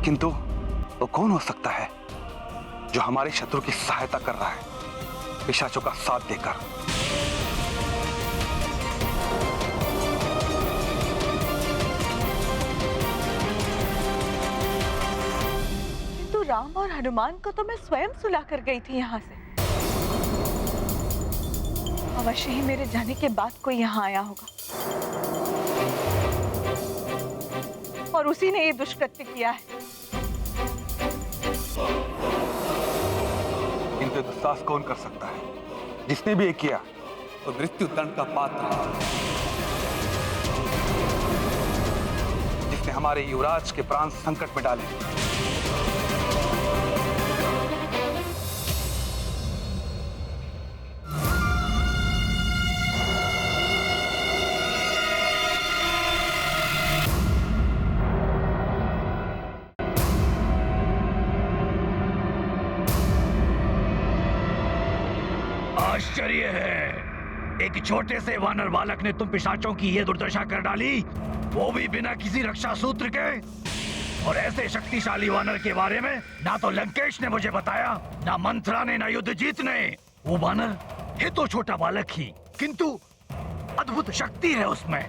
किंतु वो कौन हो सकता है जो हमारे शत्रु की सहायता कर रहा है, पिशाचों का साथ देकर? किंतु राम और हनुमान को तो मैं स्वयं सुला कर गई थी यहाँ से। अवश्य ही मेरे जाने के बाद कोई यहाँ आया होगा और उसी ने ये दुष्कृत्य किया है। इनके दुस्साहस कौन कर सकता है? जिसने भी ये किया तो मृत्यु दंड का पात्र है। जिसने हमारे युवराज के प्राण संकट में डाले। आश्चर्य है, एक छोटे से वानर बालक ने तुम पिशाचों की ये दुर्दशा कर डाली, वो भी बिना किसी रक्षा सूत्र के। और ऐसे शक्तिशाली वानर के बारे में ना तो लंकेश ने मुझे बताया, ना मंथरा ने, ना युद्धजीत ने। वो वानर है तो छोटा बालक ही, किंतु अद्भुत शक्ति है उसमें।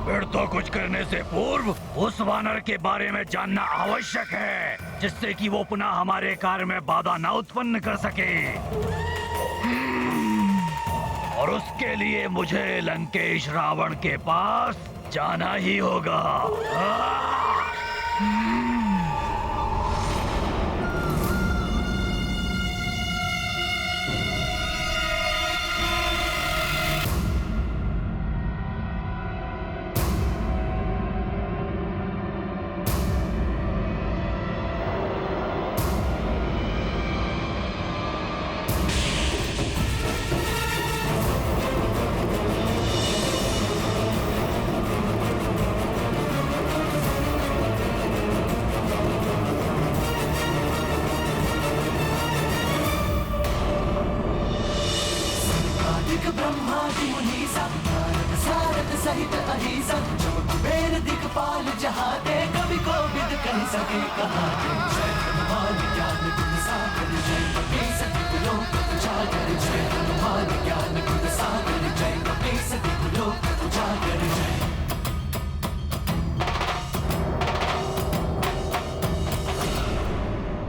फिर तो कुछ करने से पूर्व उस वानर के बारे में जानना आवश्यक है, जिससे कि वो पुनः हमारे कार्य में बाधा न उत्पन्न कर सके। और उसके लिए मुझे लंकेश रावण के पास जाना ही होगा। ब्रह्मादि मुनीसा नारद सारद सहित अहिसा जो कुबेर दिक्पाल जहाँ दे कवि को विद कह सके कहाँ दे। जय हनुमान ज्ञान गुण सागर जय कपीस लोक उजागर जय हनुमान ज्ञान गुण सागर जय कपीस लोक उजागर जय।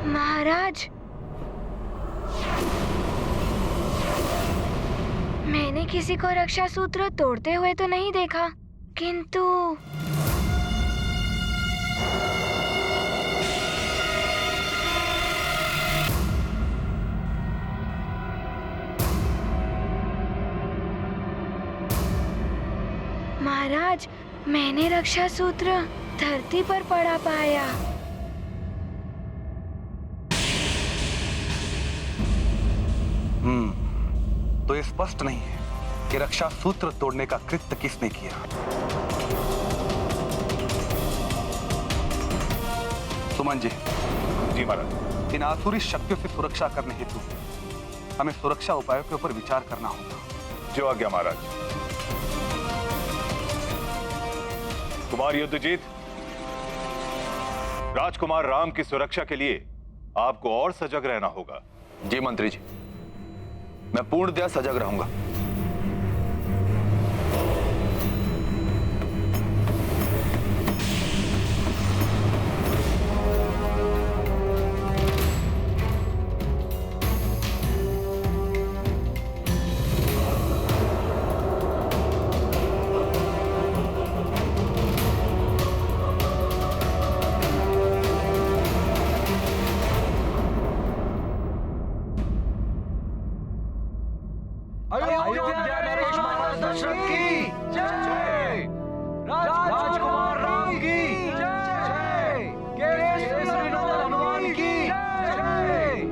महाराज, मैंने किसी को रक्षा सूत्र तोड़ते हुए तो नहीं देखा, किंतु महाराज, मैंने रक्षा सूत्र धरती पर पड़ा पाया। तो ये स्पष्ट नहीं है कि रक्षा सूत्र तोड़ने का कृत्य किसने किया। सुमन जी। जी महाराज। इन आसुरी शक्तियों से सुरक्षा करने हेतु हमें सुरक्षा उपायों के ऊपर विचार करना होगा। जो आज्ञा महाराज। कुमार युद्धजीत, राजकुमार राम की सुरक्षा के लिए आपको और सजग रहना होगा। जी मंत्री जी, मैं पूर्णतया सजग रहूंगा। राजकुमार राम की जय, हनुमान की जय,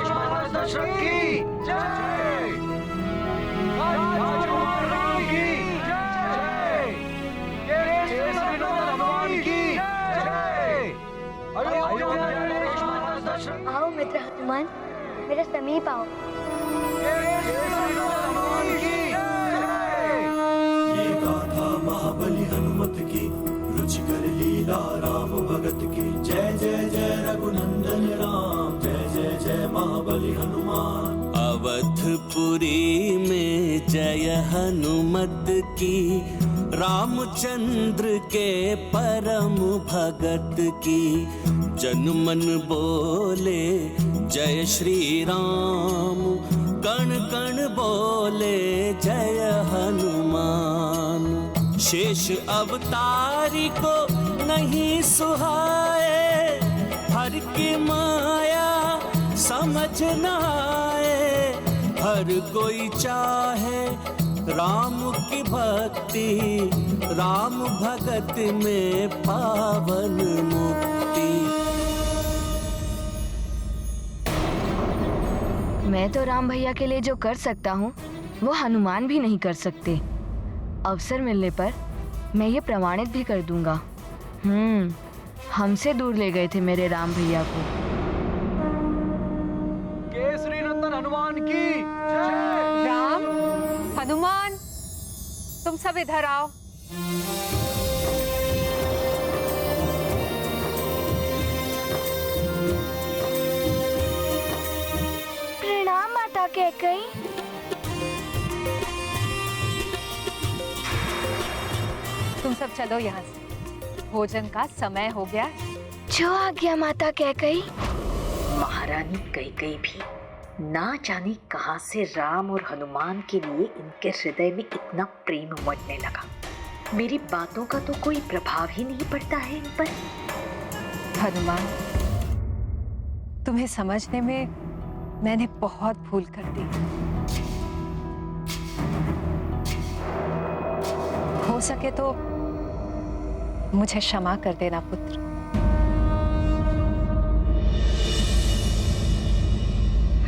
महाराज दशरथ की जय, राजकुमार राम की जय, हनुमान की जय, महाराज दशरथ। आओ मित्र हनुमान, मेरे समीप आओ। हनुमान की जय। ये गाथा महाबली हनुमत की, रुचिकर लीला राम भगत की। जय जय जय रघुनंदन राम, जय जय जय महाबली हनुमान। अवधपुरी में जय हनुमत की, रामचंद्र के परम भगत की। जन मन बोले जय श्री राम, कण कण बोले जय हनुमान। शेष अवतारी को नहीं सुहाए, हर की माया समझ न आए। हर कोई चाहे राम की भक्ति, राम भगत में पावन मुक्ति। मैं तो राम भैया के लिए जो कर सकता हूँ वो हनुमान भी नहीं कर सकते। अवसर मिलने पर मैं ये प्रमाणित भी कर दूंगा। हमसे दूर ले गए थे मेरे राम भैया को। केसरी नंदन हनुमान की जय। राम, हनुमान, तुम सब इधर आओ। प्रणाम माता कैकेयी। तुम सब चलो यहाँ से, भोजन का समय हो गया है। जो आज्ञा माता कैकेयी। महारानी कैकेयी भी ना जाने कहां से राम और हनुमान के लिए इनके हृदय में इतना प्रेम उमड़ने लगा। मेरी बातों का तो कोई प्रभाव ही नहीं पड़ता है इन पर। हनुमान, तुम्हें समझने में मैंने बहुत भूल कर दी। हो सके तो मुझे क्षमा कर देना पुत्र।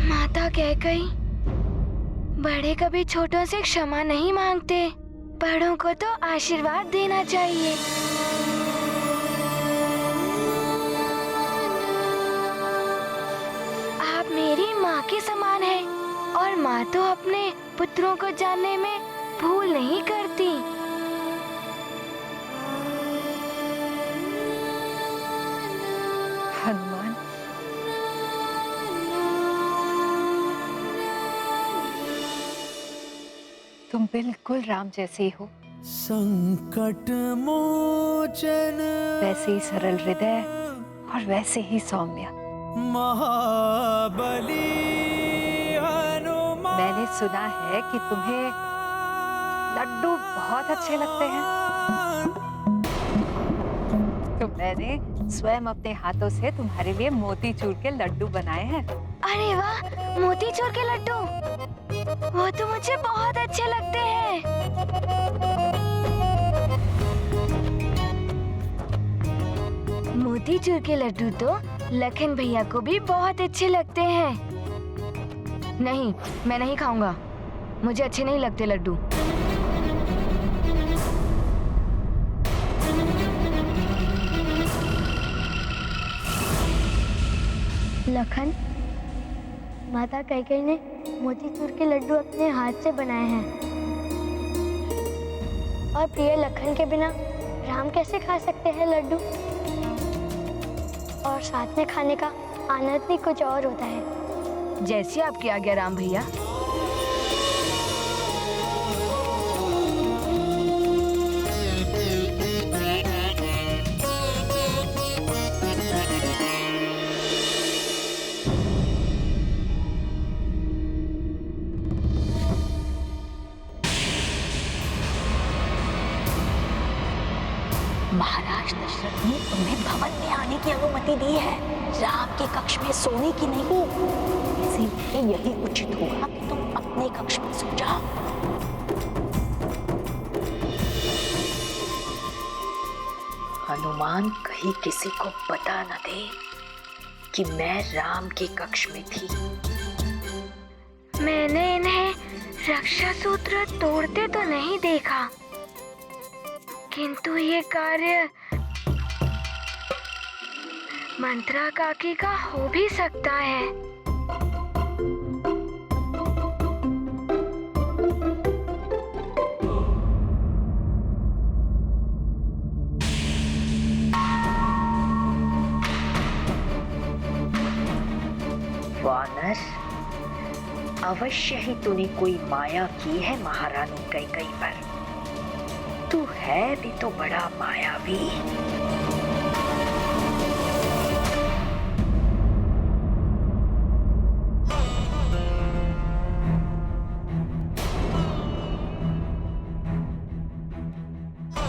माता कैकेयी, बड़े कभी छोटों से क्षमा नहीं मांगते, बड़ों को तो आशीर्वाद देना चाहिए। आप मेरी माँ के समान हैं और माँ तो अपने पुत्रों को जानने में भूल नहीं करती। हनुमान, तुम बिल्कुल राम जैसे ही हो। संकट मोचन वैसे ही सरल हृदय और वैसे ही सौम्य। महाबली हनुमान। मैंने सुना है कि तुम्हें लड्डू बहुत अच्छे लगते हैं, तो मैंने स्वयं अपने हाथों से तुम्हारे लिए मोतीचूर के लड्डू बनाए हैं। अरे वाह, मोतीचूर के लड्डू, वो तो मुझे बहुत अच्छे लगते हैं। मोतीचूर के लड्डू तो लखन भैया को भी बहुत अच्छे लगते हैं। नहीं, मैं नहीं खाऊंगा, मुझे अच्छे नहीं लगते लड्डू। लखन, माता कैकेयी ने मोतीचूर के लड्डू अपने हाथ से बनाए हैं, और प्रिय लखन के बिना राम कैसे खा सकते हैं लड्डू? और साथ में खाने का आनंद भी कुछ और होता है। जैसी आपकी आज्ञा राम भैया। महाराज दशरथ ने तुम्हें भवन में आने की अनुमति दी है, राम के कक्ष में सोने की नहीं। इसीलिए यही उचित होगा कि तुम अपने कक्ष में सो जाओ। हनुमान कहीं किसी को बता न दे कि मैं राम के कक्ष में थी। मैंने इन्हें रक्षा सूत्र तोड़ते तो नहीं देखा, किंतु ये कार्य मंत्रा काकी का हो भी सकता है। वानर, अवश्य ही तूने कोई माया की है महारानी कैकई पर। तू है भी तो बड़ा मायावी।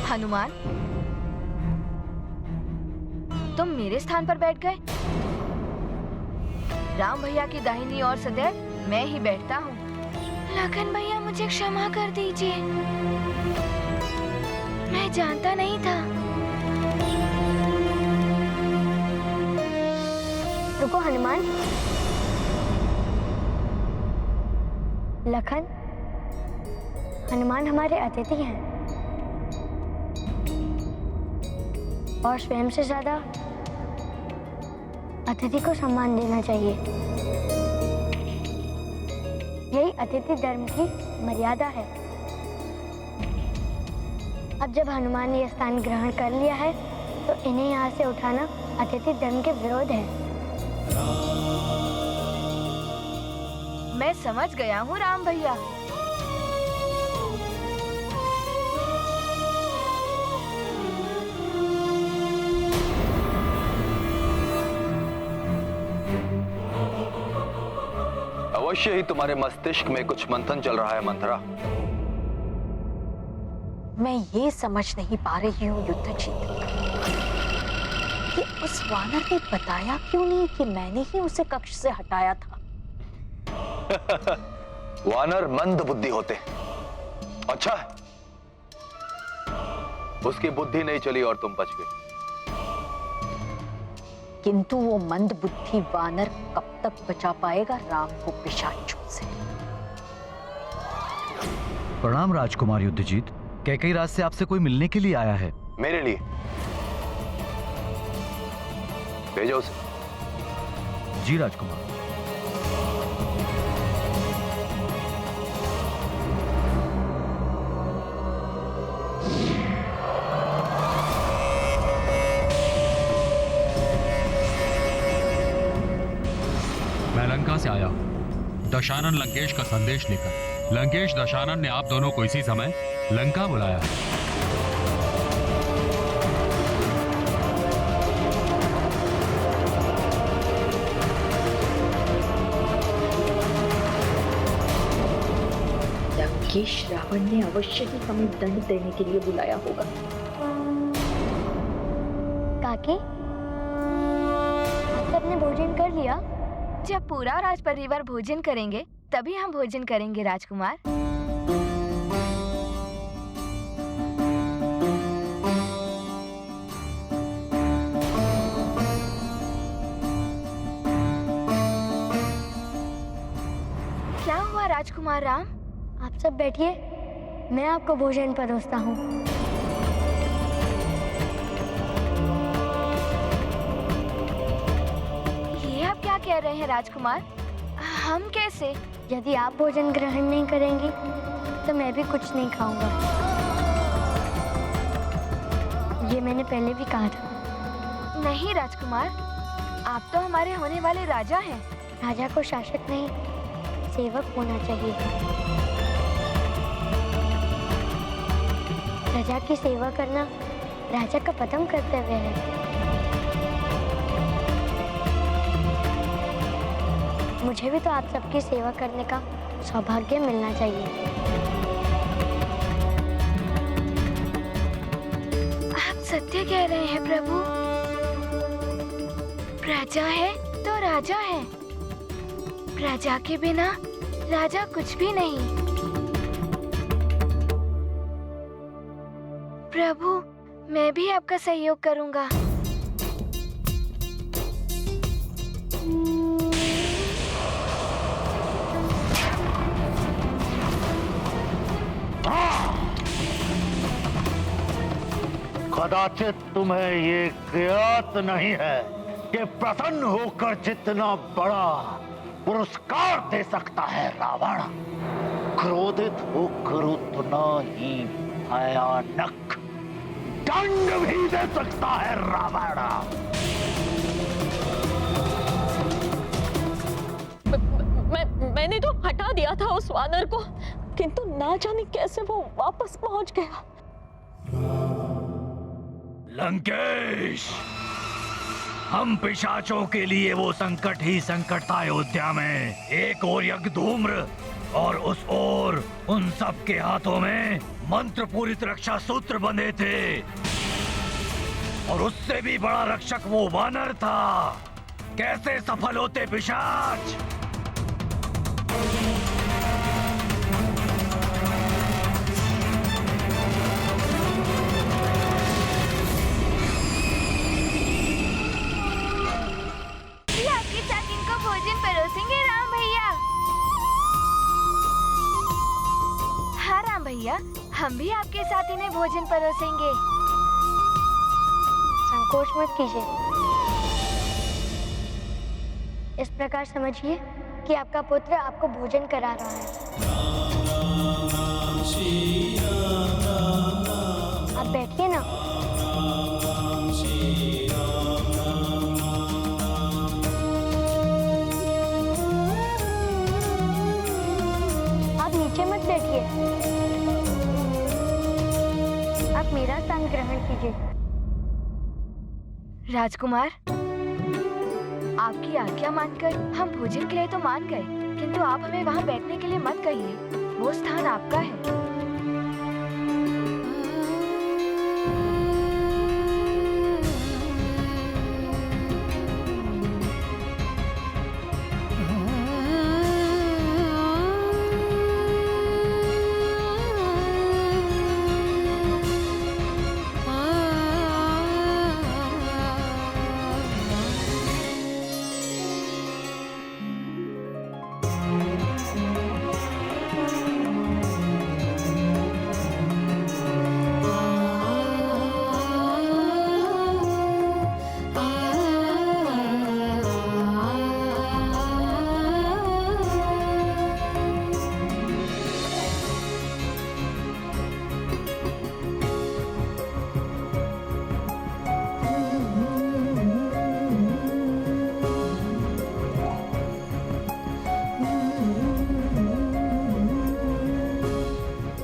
हनुमान, तुम मेरे स्थान पर बैठ गए। राम भैया की दाहिनी ओर सदैव मैं ही बैठता हूँ। लखन भैया, मुझे क्षमा कर दीजिए, मैं जानता नहीं था। रुको हनुमान। लखन, हनुमान हमारे अतिथि हैं और स्वयं से ज्यादा अतिथि को सम्मान देना चाहिए। यही अतिथि धर्म की मर्यादा है। अब जब हनुमान ने यह स्थान ग्रहण कर लिया है तो इन्हें यहाँ से उठाना अतिथि धर्म के विरोध है। मैं समझ गया हूँ राम भैया। अवश्य ही तुम्हारे मस्तिष्क में कुछ मंथन चल रहा है मंथरा। मैं ये समझ नहीं पा रही हूँ युद्धजीत कि उस वानर ने बताया क्यों नहीं कि मैंने ही उसे कक्ष से हटाया था। वानर मंद बुद्धि होते। अच्छा है, उसकी बुद्धि नहीं चली और तुम बच गए। किंतु वो मंद बुद्धि वानर कब तक बचा पाएगा राम को पिशाचों से। प्रणाम राजकुमार युद्धजीत। कैकई राज से आपसे कोई मिलने के लिए आया है। मेरे लिए भेजो उसे। जी राजकुमार। मैं लंका से आया हूं दशानन लंकेश का संदेश लेकर। लंकेश दशानन ने आप दोनों को इसी समय लंका बुलाया है। लंकेश रावण ने अवश्य ही हमें दंड देने के लिए बुलाया होगा। काकी, सबने भोजन कर लिया? जब पूरा राज परिवार भोजन करेंगे तभी हम भोजन करेंगे राजकुमार। क्या हुआ राजकुमार राम? आप सब बैठिए, मैं आपको भोजन परोसता हूँ। ये आप क्या कह रहे हैं राजकुमार? हम कैसे? यदि आप भोजन ग्रहण नहीं करेंगी तो मैं भी कुछ नहीं खाऊंगा। ये मैंने पहले भी कहा था। नहीं राजकुमार, आप तो हमारे होने वाले राजा हैं। राजा को शासक नहीं, सेवक होना चाहिए। प्रजा की सेवा करना राजा का प्रथम कर्तव्य है। मुझे भी तो आप सबकी सेवा करने का सौभाग्य मिलना चाहिए। आप सत्य कह रहे हैं प्रभु। प्रजा है तो राजा है, प्रजा के बिना राजा कुछ भी नहीं। प्रभु, मैं भी आपका सहयोग करूंगा। कदाचित तुम्हें ये ज्ञात नहीं है कि प्रसन्न होकर जितना बड़ा पुरस्कार दे सकता है रावण, क्रोधित होकर उतना ही भयानक दंड भी दे सकता है रावण। मैंने तो हटा दिया था उस वानर को, किंतु ना जाने कैसे वो वापस पहुंच गया। लंकेश, हम पिशाचों के लिए वो संकट ही संकट था अयोध्या में। एक ओर यज्ञ धूम्र और उस ओर उन सब के हाथों में मंत्र पूरित रक्षा सूत्र बंधे थे, और उससे भी बड़ा रक्षक वो वानर था। कैसे सफल होते पिशाच? आपके साथ इनको भोजन परोसेंगे राम भैया। हाँ राम भैया, हम भी आपके साथ इन्हें भोजन परोसेंगे। संकोच मत कीजिए। इस प्रकार समझिए कि आपका पुत्र आपको भोजन करा रहा है। आप बैठिए ना। आप नीचे मत बैठिए, आप मेरा स्थान ग्रहण कीजिए। राजकुमार, आपकी आज्ञा मानकर हम भोजन के लिए तो मान गए, किंतु आप हमें वहाँ बैठने के लिए मत कहिए। वो स्थान आपका है।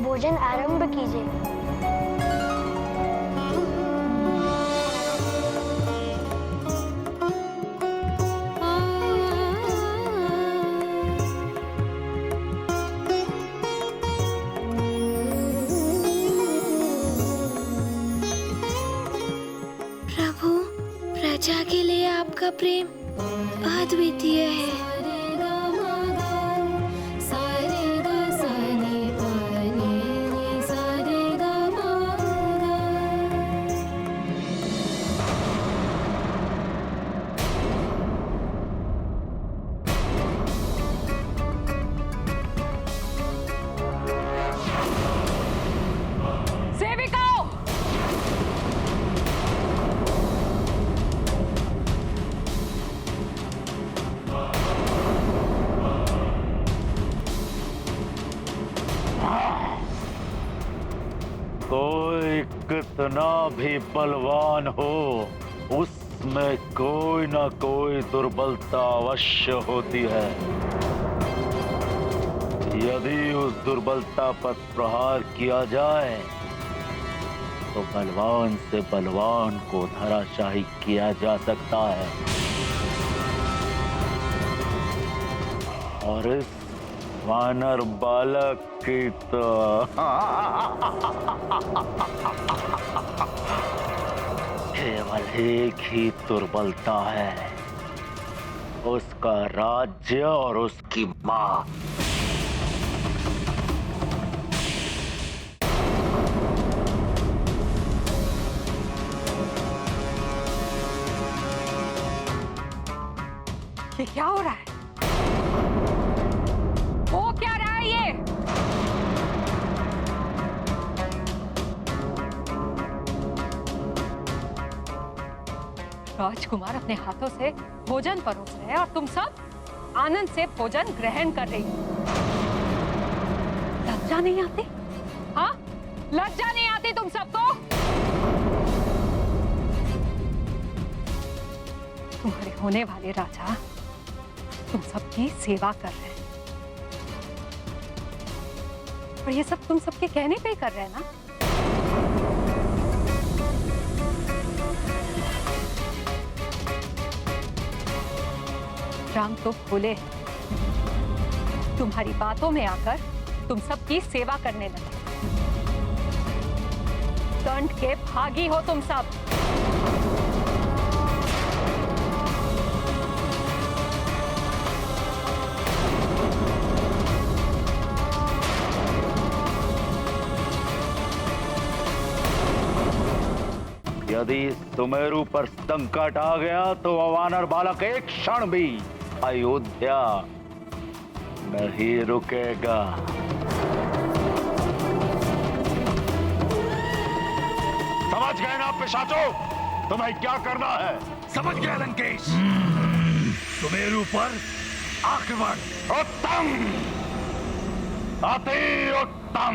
भोजन आरंभ कीजिए। प्रभु, प्रजा के लिए आपका प्रेम अद्वितीय है। कोई कितना भी बलवान हो, उसमें कोई ना कोई दुर्बलता अवश्य होती है। यदि उस दुर्बलता पर प्रहार किया जाए तो बलवान से बलवान को धराशायी किया जा सकता है। और इस वानर बालक की तो केवल एक ही दुर्बलता है, उसका राज्य और उसकी माँ। ये क्या हो रहा है? हो क्या रहा है ये? राजकुमार अपने हाथों से भोजन परोस रहे हैं और तुम सब आनंद से भोजन ग्रहण कर रही हो। लज्जा नहीं आती? हाँ, लज्जा नहीं आती तुम सबको? तुम्हारे होने वाले राजा तुम सबकी सेवा कर रहे हैं, और ये सब तुम सबके कहने पे ही कर रहे हैं ना? राम तो भोले हैं। तुम्हारी बातों में आकर तुम सबकी सेवा करने लगे। दंड के भागी हो तुम सब। यदि सुमेरु पर संकट आ गया तो वानर बालक एक क्षण भी अयोध्या नहीं रुकेगा। समझ गए ना पिशाचों, तुम्हें क्या करना है? समझ गया लंकेश। सुमेरु पर आक्रमण। उत्तम, अति उत्तम।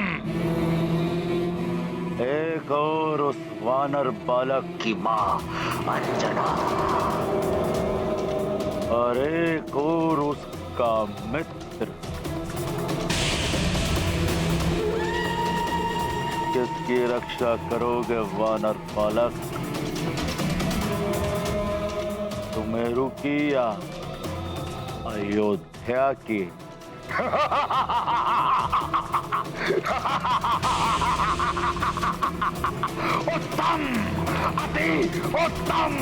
एक और उस वानर बालक की मां अंजना और एक और उसका मित्र। किसकी रक्षा करोगे वानर बालक? सुमेरु की या अयोध्या की? उत्तम, अति उत्तम।